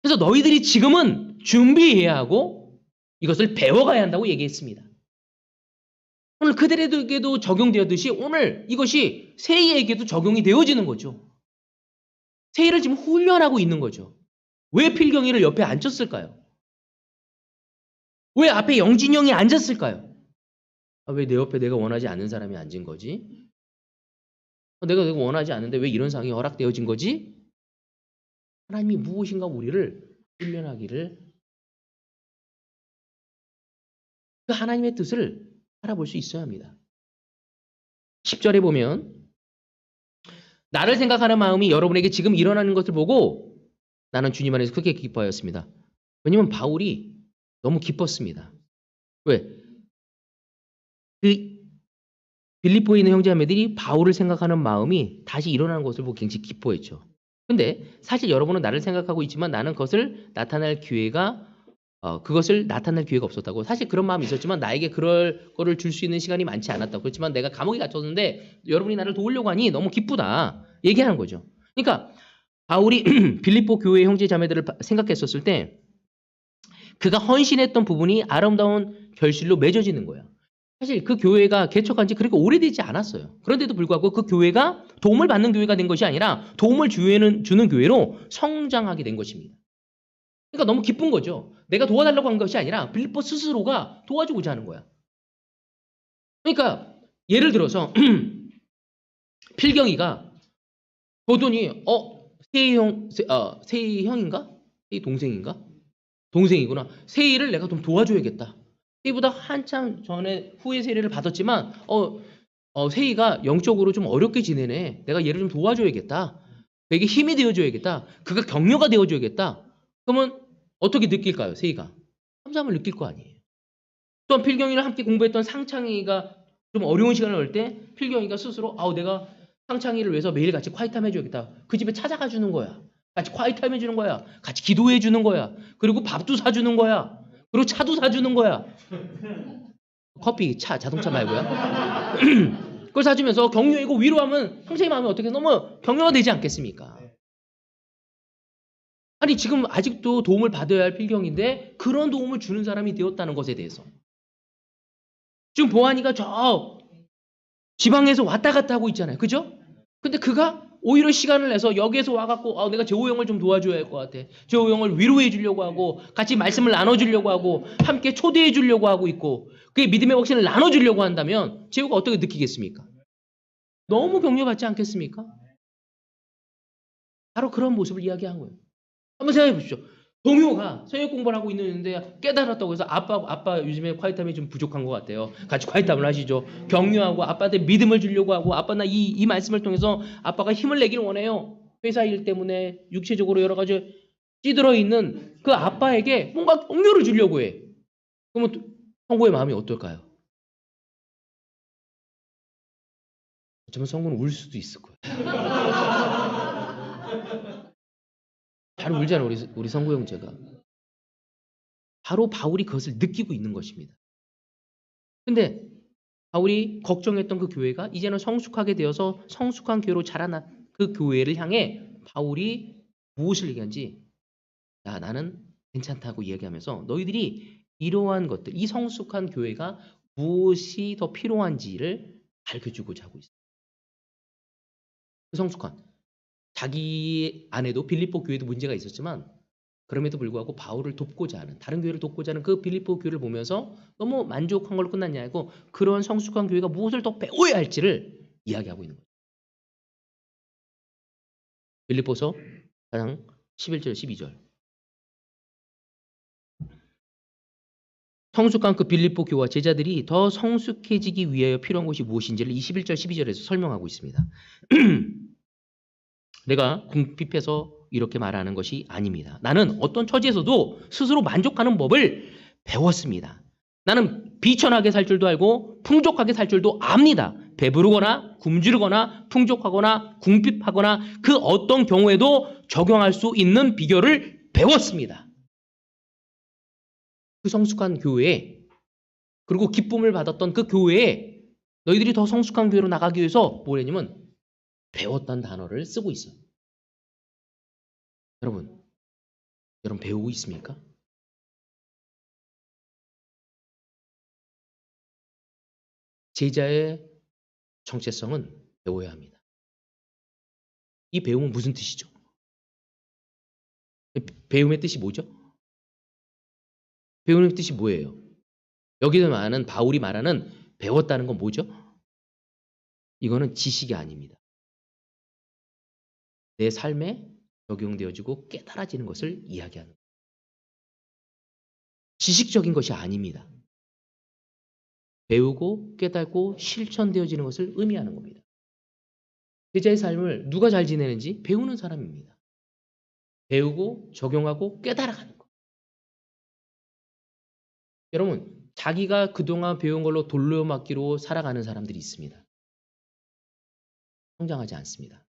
그래서 너희들이 지금은 준비해야 하고 이것을 배워가야 한다고 얘기했습니다. 오늘 그들에게도 적용되었듯이 오늘 이것이 세이에게도 적용이 되어지는 거죠. 세이를 지금 훈련하고 있는 거죠. 왜 필경이를 옆에 앉혔을까요? 왜 앞에 영진이 형이 앉았을까요? 왜 내 옆에 내가 원하지 않는 사람이 앉은 거지? 내가 원하지 않는데 왜 이런 상황이 허락되어진 거지? 하나님이 무엇인가 우리를 훈련하기를, 그 하나님의 뜻을 알아볼 수 있어야 합니다. 10절에 보면 나를 생각하는 마음이 여러분에게 지금 일어나는 것을 보고 나는 주님 안에서 크게 기뻐하였습니다. 왜냐하면 바울이 너무 기뻤습니다. 왜? 그 빌립보에 있는 형제자매들이 바울을 생각하는 마음이 다시 일어나는 것을 보고 굉장히 기뻐했죠. 근데 사실 여러분은 나를 생각하고 있지만 나는 그것을 나타낼 기회가 없었다고. 사실 그런 마음이 있었지만 나에게 그럴 거를 줄 수 있는 시간이 많지 않았다고. 그렇지만 내가 감옥에 갇혔는데 여러분이 나를 도우려고 하니 너무 기쁘다 얘기하는 거죠. 그러니까 바울이 빌립보 교회 형제 자매들을 생각했었을 때 그가 헌신했던 부분이 아름다운 결실로 맺어지는 거야. 사실 그 교회가 개척한 지 그렇게 오래되지 않았어요. 그런데도 불구하고 그 교회가 도움을 받는 교회가 된 것이 아니라 도움을 주는 교회로 성장하게 된 것입니다. 그러니까 너무 기쁜 거죠. 내가 도와달라고 한 것이 아니라 빌립보 스스로가 도와주고자 하는 거야. 그러니까 예를 들어서 필경이가 보더니 세희 형인가? 세희 동생인가? 동생이구나. 세희를 내가 좀 도와줘야겠다. 세희보다 한참 전에 후에 세례를 받았지만 세희가 영적으로 좀 어렵게 지내네. 내가 얘를 좀 도와줘야겠다. 그에게 힘이 되어줘야겠다. 그가 격려가 되어줘야겠다. 그러면 어떻게 느낄까요? 세희가 감사함을 느낄 거 아니에요. 또한 필경이랑 함께 공부했던 상창이가 좀 어려운 시간을 올 때 필경이가 스스로 내가 상창이를 위해서 매일 같이 콰이타임 해줘야겠다. 그 집에 찾아가 주는 거야. 같이 콰이타임 해주는 거야. 같이 기도해 주는 거야. 그리고 밥도 사주는 거야. 그리고 차도 사주는 거야. 커피, 차, 자동차 말고요. 그걸 사주면서 격려이고 위로하면 상생의 마음이 어떻게 너무 격려가 되지 않겠습니까? 아니 지금 아직도 도움을 받아야 할 필경인데 그런 도움을 주는 사람이 되었다는 것에 대해서 지금 보안이가 저 지방에서 왔다 갔다 하고 있잖아요. 그죠? 근데 그가 오히려 시간을 내서 여기에서 와갖고 내가 재호 형을 좀 도와줘야 할 것 같아. 재호 형을 위로해 주려고 하고 같이 말씀을 나눠주려고 하고 함께 초대해 주려고 하고 있고 그의 믿음의 확신을 나눠주려고 한다면 재호가 어떻게 느끼겠습니까? 너무 격려받지 않겠습니까? 바로 그런 모습을 이야기한 거예요. 한번 생각해 보십시오. 동요가 성역 공부를 하고 있는데 깨달았다고 해서 아빠 요즘에 콰이타임이 좀 부족한 것 같아요. 같이 콰이타임을 하시죠. 격려하고 아빠한테 믿음을 주려고 하고 아빠 나 이 말씀을 통해서 아빠가 힘을 내길 원해요. 회사 일 때문에 육체적으로 여러 가지 찌들어 있는 그 아빠에게 뭔가 격려를 주려고 해. 그러면 성구의 마음이 어떨까요? 어쩌면 성구는 울 수도 있을 거예요. 잘 울잖아 우리 성구 형제가. 바로 바울이 그것을 느끼고 있는 것입니다. 근데 바울이 걱정했던 그 교회가 이제는 성숙하게 되어서 성숙한 교회로 자라난 그 교회를 향해 바울이 무엇을 얘기한지 나는 괜찮다고 이야기하면서 너희들이 이러한 것들 이 성숙한 교회가 무엇이 더 필요한지를 밝혀주고자 하고 있어요. 그 성숙한 자기 안에도 빌립보 교회도 문제가 있었지만 그럼에도 불구하고 바울을 돕고자 하는 다른 교회를 돕고자 하는 그 빌립보 교회를 보면서 너무 만족한 걸로 끝났냐 하고 그런 성숙한 교회가 무엇을 더 배워야 할지를 이야기하고 있는 거예요. 빌립보서 4장 11절 12절 성숙한 그 빌립보 교회와 제자들이 더 성숙해지기 위하여 필요한 것이 무엇인지를 21절 12절에서 설명하고 있습니다. 내가 궁핍해서 이렇게 말하는 것이 아닙니다. 나는 어떤 처지에서도 스스로 만족하는 법을 배웠습니다. 나는 비천하게 살 줄도 알고 풍족하게 살 줄도 압니다. 배부르거나 굶주리거나 풍족하거나 궁핍하거나 그 어떤 경우에도 적용할 수 있는 비결을 배웠습니다. 그 성숙한 교회에 그리고 기쁨을 받았던 그 교회에 너희들이 더 성숙한 교회로 나가기 위해서 뭐냐면 배웠다는 단어를 쓰고 있어요. 여러분 배우고 있습니까? 제자의 정체성은 배워야 합니다. 이 배움은 무슨 뜻이죠? 배움의 뜻이 뭐죠? 배우는 뜻이 뭐예요? 여기서 말하는 바울이 말하는 배웠다는 건 뭐죠? 이거는 지식이 아닙니다. 내 삶에 적용되어지고 깨달아지는 것을 이야기하는 거예요. 지식적인 것이 아닙니다. 배우고 깨닫고 실천되어지는 것을 의미하는 겁니다. 제자의 삶을 누가 잘 지내는지 배우는 사람입니다. 배우고 적용하고 깨달아가는 것. 여러분 자기가 그동안 배운 걸로 돌려막기로 살아가는 사람들이 있습니다. 성장하지 않습니다.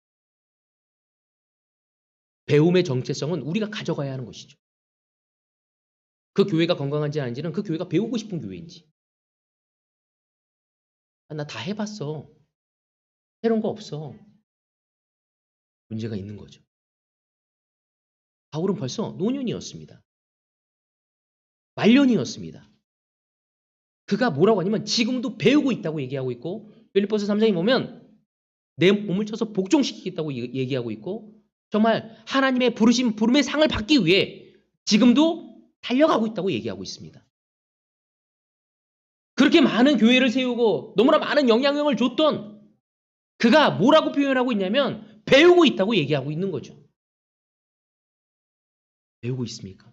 배움의 정체성은 우리가 가져가야 하는 것이죠. 그 교회가 건강한지 아닌지는 그 교회가 배우고 싶은 교회인지. 나 다 해봤어. 새로운 거 없어. 문제가 있는 거죠. 바울은 벌써 노년이었습니다. 말년이었습니다. 그가 뭐라고 하냐면 지금도 배우고 있다고 얘기하고 있고, 빌립보서 3장에 보면 내 몸을 쳐서 복종시키겠다고 얘기하고 있고, 정말 하나님의 부름의 상을 받기 위해 지금도 달려가고 있다고 얘기하고 있습니다. 그렇게 많은 교회를 세우고 너무나 많은 영향력을 줬던 그가 뭐라고 표현하고 있냐면 배우고 있다고 얘기하고 있는 거죠. 배우고 있습니까?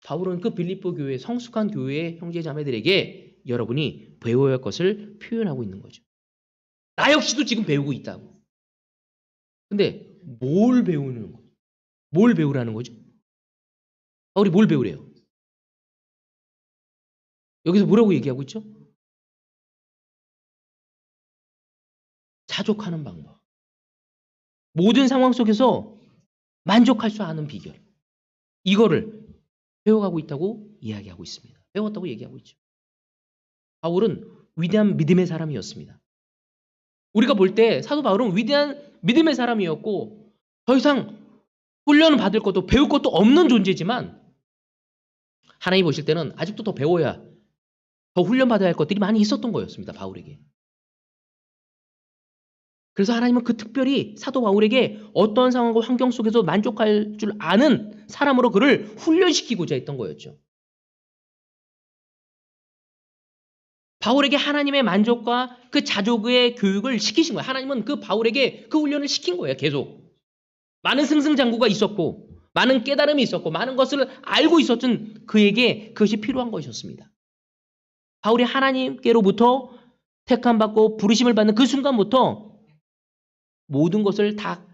바울은 그 빌립보 교회, 성숙한 교회의 형제 자매들에게 여러분이 배워야 할 것을 표현하고 있는 거죠. 나 역시도 지금 배우고 있다고. 근데 뭘 배우는 거죠? 뭘 배우라는 거죠? 바울이 뭘 배우래요? 여기서 뭐라고 얘기하고 있죠? 자족하는 방법. 모든 상황 속에서 만족할 수 아는 비결. 이거를 배워가고 있다고 이야기하고 있습니다. 배웠다고 얘기하고 있죠. 바울은 위대한 믿음의 사람이었습니다. 우리가 볼 때 사도 바울은 위대한 믿음의 사람이었고 더 이상 훈련을 받을 것도 배울 것도 없는 존재지만 하나님 보실 때는 아직도 더 배워야 더 훈련받아야 할 것들이 많이 있었던 거였습니다. 바울에게. 그래서 하나님은 그 특별히 사도 바울에게 어떤 상황과 환경 속에서 만족할 줄 아는 사람으로 그를 훈련시키고자 했던 거였죠. 바울에게 하나님의 만족과 그 자족의 교육을 시키신 거예요. 하나님은 그 바울에게 그 훈련을 시킨 거예요. 계속. 많은 승승장구가 있었고 많은 깨달음이 있었고 많은 것을 알고 있었던 그에게 그것이 필요한 것이었습니다. 바울이 하나님께로부터 택함받고 부르심을 받는 그 순간부터 모든 것을 다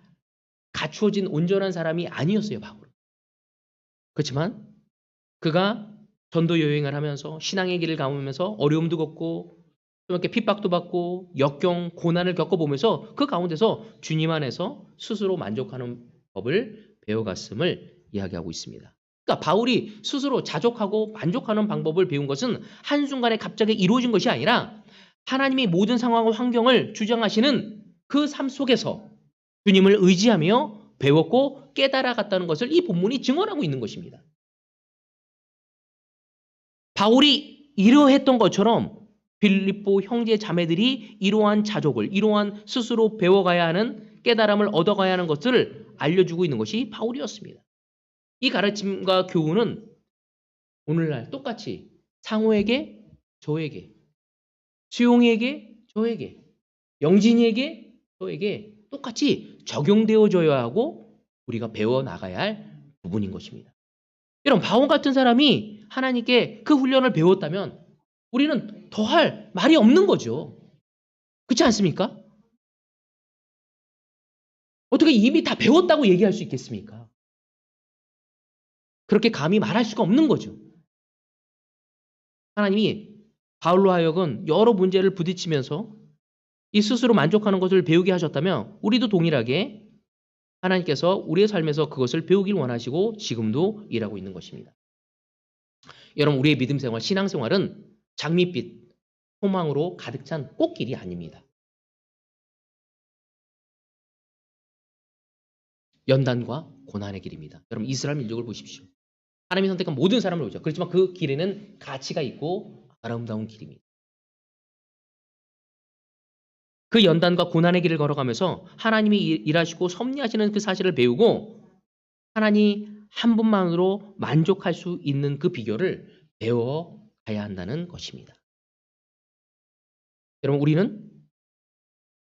갖추어진 온전한 사람이 아니었어요. 바울은. 그렇지만 그가 전도 여행을 하면서 신앙의 길을 가면서 어려움도 겪고 또 이렇게 핍박도 받고 역경, 고난을 겪어보면서 그 가운데서 주님 안에서 스스로 만족하는 법을 배워갔음을 이야기하고 있습니다. 그러니까 바울이 스스로 자족하고 만족하는 방법을 배운 것은 한순간에 갑자기 이루어진 것이 아니라 하나님이 모든 상황과 환경을 주장하시는 그 삶 속에서 주님을 의지하며 배웠고 깨달아갔다는 것을 이 본문이 증언하고 있는 것입니다. 바울이 이러했던 것처럼 빌립보 형제 자매들이 이러한 자족을, 이러한 스스로 배워가야 하는 깨달음을 얻어가야 하는 것을 알려주고 있는 것이 바울이었습니다. 이 가르침과 교훈은 오늘날 똑같이 상호에게, 저에게, 수용이에게, 저에게, 영진이에게, 저에게 똑같이 적용되어져야 하고 우리가 배워나가야 할 부분인 것입니다. 여러분, 바울 같은 사람이 하나님께 그 훈련을 배웠다면 우리는 더할 말이 없는 거죠. 그렇지 않습니까? 어떻게 이미 다 배웠다고 얘기할 수 있겠습니까? 그렇게 감히 말할 수가 없는 거죠. 하나님이 바울로 하여금 여러 문제를 부딪히면서 이 스스로 만족하는 것을 배우게 하셨다면 우리도 동일하게 하나님께서 우리의 삶에서 그것을 배우길 원하시고 지금도 일하고 있는 것입니다. 여러분, 우리의 믿음 생활, 신앙 생활은 장밋빛, 소망으로 가득 찬 꽃길이 아닙니다. 연단과 고난의 길입니다. 여러분, 이스라엘 민족을 보십시오. 하나님이 선택한 모든 사람을 보죠. 그렇지만 그 길에는 가치가 있고 아름다운 길입니다. 그 연단과 고난의 길을 걸어가면서 하나님이 일하시고 섭리하시는 그 사실을 배우고 하나님 한 분만으로 만족할 수 있는 그 비결을 배워가야 한다는 것입니다. 여러분, 우리는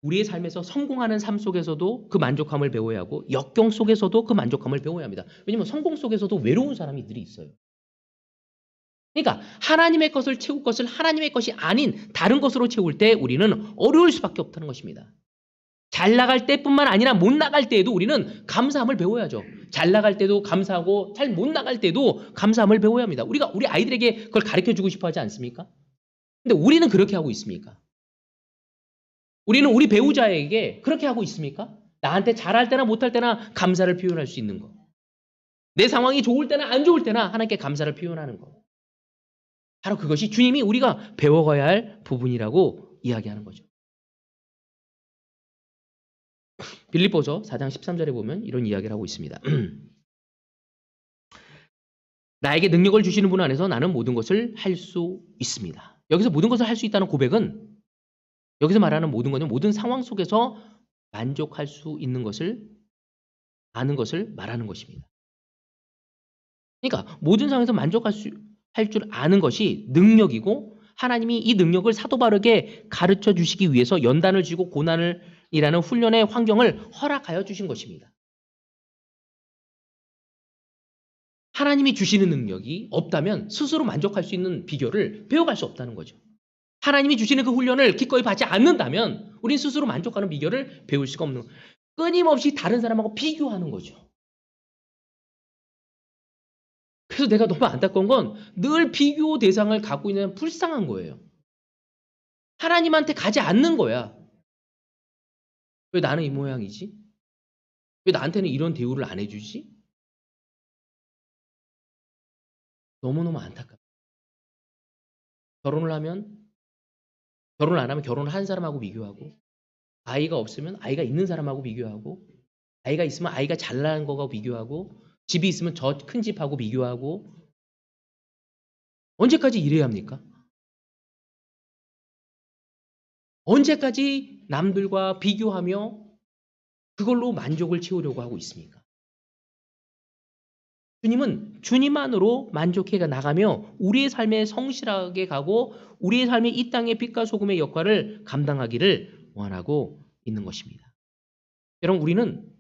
우리의 삶에서 성공하는 삶 속에서도 그 만족함을 배워야 하고 역경 속에서도 그 만족함을 배워야 합니다. 왜냐하면 성공 속에서도 외로운 사람들이 있어요. 그러니까 하나님의 것을 채울 것을 하나님의 것이 아닌 다른 것으로 채울 때 우리는 어려울 수밖에 없다는 것입니다. 잘 나갈 때뿐만 아니라 못 나갈 때에도 우리는 감사함을 배워야죠. 잘 나갈 때도 감사하고 잘 못 나갈 때도 감사함을 배워야 합니다. 우리가 우리 아이들에게 그걸 가르쳐주고 싶어 하지 않습니까? 근데 우리는 그렇게 하고 있습니까? 우리는 우리 배우자에게 그렇게 하고 있습니까? 나한테 잘할 때나 못할 때나 감사를 표현할 수 있는 거. 내 상황이 좋을 때나 안 좋을 때나 하나님께 감사를 표현하는 거. 바로 그것이 주님이 우리가 배워가야 할 부분이라고 이야기하는 거죠. 빌립보서 4장 13절에 보면 이런 이야기를 하고 있습니다. 나에게 능력을 주시는 분 안에서 나는 모든 것을 할 수 있습니다. 여기서 모든 것을 할 수 있다는 고백은 여기서 말하는 모든 것은 모든 상황 속에서 만족할 수 있는 것을 아는 것을 말하는 것입니다. 그러니까 모든 상황에서 만족할 수 할 줄 아는 것이 능력이고 하나님이 이 능력을 사도 바르게 가르쳐 주시기 위해서 연단을 주고 고난이라는 훈련의 환경을 허락하여 주신 것입니다. 하나님이 주시는 능력이 없다면 스스로 만족할 수 있는 비결을 배워갈 수 없다는 거죠. 하나님이 주시는 그 훈련을 기꺼이 받지 않는다면 우린 스스로 만족하는 비결을 배울 수가 없는 거예요. 끊임없이 다른 사람하고 비교하는 거죠. 그래서 내가 너무 안타까운 건 늘 비교 대상을 갖고 있는 불쌍한 거예요. 하나님한테 가지 않는 거야. 왜 나는 이 모양이지? 왜 나한테는 이런 대우를 안 해주지? 너무너무 안타깝다. 결혼을 안 하면 결혼을 한 사람하고 비교하고, 아이가 없으면 아이가 있는 사람하고 비교하고, 아이가 있으면 아이가 잘난 거하고 비교하고, 집이 있으면 저 큰 집하고 비교하고. 언제까지 이래야 합니까? 언제까지 남들과 비교하며 그걸로 만족을 채우려고 하고 있습니까? 주님은 주님만으로 만족해 나가며 우리의 삶에 성실하게 가고 우리의 삶에 이 땅의 빛과 소금의 역할을 감당하기를 원하고 있는 것입니다. 여러분, 우리는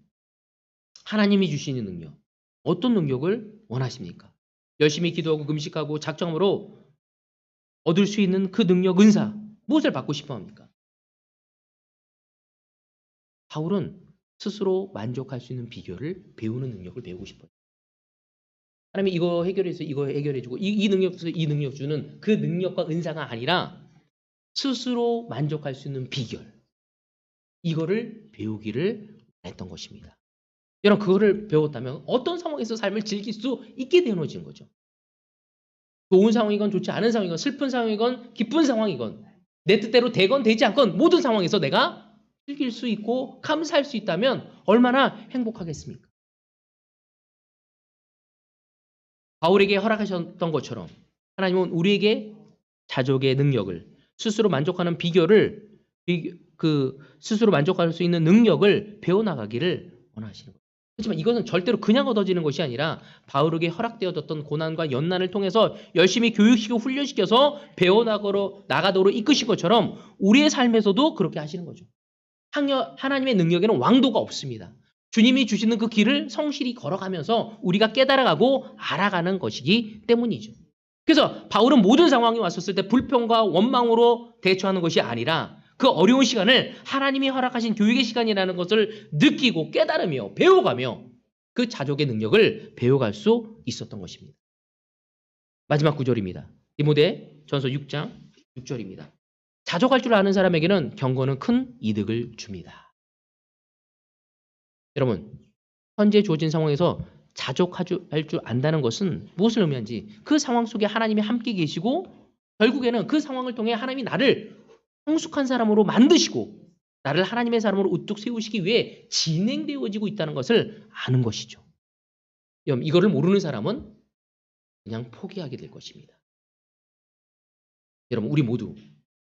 하나님이 주시는 능력, 어떤 능력을 원하십니까? 열심히 기도하고 금식하고 작정함으로 얻을 수 있는 그 능력, 은사, 무엇을 받고 싶어 합니까? 바울은 스스로 만족할 수 있는 비결을 배우는 능력을 배우고 싶어요. 하나님이 이거 해결해서 이거 해결해주고 이 능력 주서 이 능력 주는 그 능력과 은사가 아니라 스스로 만족할 수 있는 비결, 이거를 배우기를 했던 것입니다. 여러분, 그거를 배웠다면 어떤 상황에서 삶을 즐길 수 있게 되어진 거죠. 좋은 상황이건 좋지 않은 상황이건 슬픈 상황이건 기쁜 상황이건 내 뜻대로 되건 되지 않건 모든 상황에서 내가 즐길 수 있고 감사할 수 있다면 얼마나 행복하겠습니까? 바울에게 허락하셨던 것처럼 하나님은 우리에게 자족의 능력을, 스스로 만족하는 비결을, 스스로 만족할 수 있는 능력을 배워나가기를 원하시는 거예요. 하지만 이것은 절대로 그냥 얻어지는 것이 아니라 바울에게 허락되어졌던 고난과 연난을 통해서 열심히 교육시키고 훈련시켜서 배워나가도록 이끄신 것처럼 우리의 삶에서도 그렇게 하시는 거죠. 하나님의 능력에는 왕도가 없습니다. 주님이 주시는 그 길을 성실히 걸어가면서 우리가 깨달아가고 알아가는 것이기 때문이죠. 그래서 바울은 모든 상황이 왔었을 때 불평과 원망으로 대처하는 것이 아니라 그 어려운 시간을 하나님이 허락하신 교육의 시간이라는 것을 느끼고 깨달으며 배워가며 그 자족의 능력을 배워갈 수 있었던 것입니다. 마지막 구절입니다. 디모데전서 6장 6절입니다. 자족할 줄 아는 사람에게는 경건은 큰 이득을 줍니다. 여러분, 현재 주어진 상황에서 자족할 줄 안다는 것은 무엇을 의미하는지, 그 상황 속에 하나님이 함께 계시고 결국에는 그 상황을 통해 하나님이 나를 성숙한 사람으로 만드시고 나를 하나님의 사람으로 우뚝 세우시기 위해 진행되어지고 있다는 것을 아는 것이죠. 이거를 모르는 사람은 그냥 포기하게 될 것입니다. 여러분, 우리 모두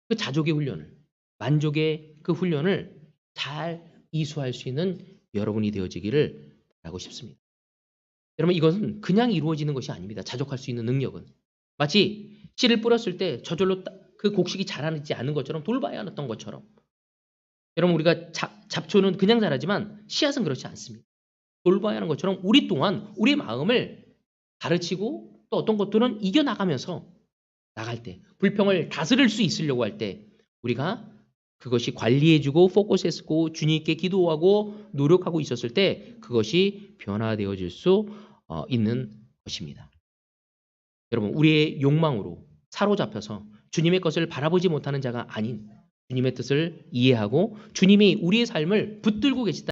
그 자족의 훈련을, 만족의 그 훈련을 잘 이수할 수 있는 여러분이 되어지기를 바라고 싶습니다. 여러분, 이것은 그냥 이루어지는 것이 아닙니다. 자족할 수 있는 능력은 마치 씨를 뿌렸을 때 저절로 그 곡식이 자라지 않은 것처럼, 돌봐야 하던 것처럼, 여러분, 우리가 잡초는 그냥 자라지만 씨앗은 그렇지 않습니다. 돌봐야 하는 것처럼 우리 또한 우리 마음을 가르치고 또 어떤 것들은 이겨나가면서 나갈 때, 불평을 다스릴 수 있으려고 할 때 우리가 그것이 관리해주고 포커스했고 주님께 기도하고 노력하고 있었을 때 그것이 변화되어질 수 있는 것입니다. 여러분, 우리의 욕망으로 사로잡혀서 주님의 것을 바라보지 못하는 자가 아닌 주님의 뜻을 이해하고 주님이 우리의 삶을 붙들고 계시다.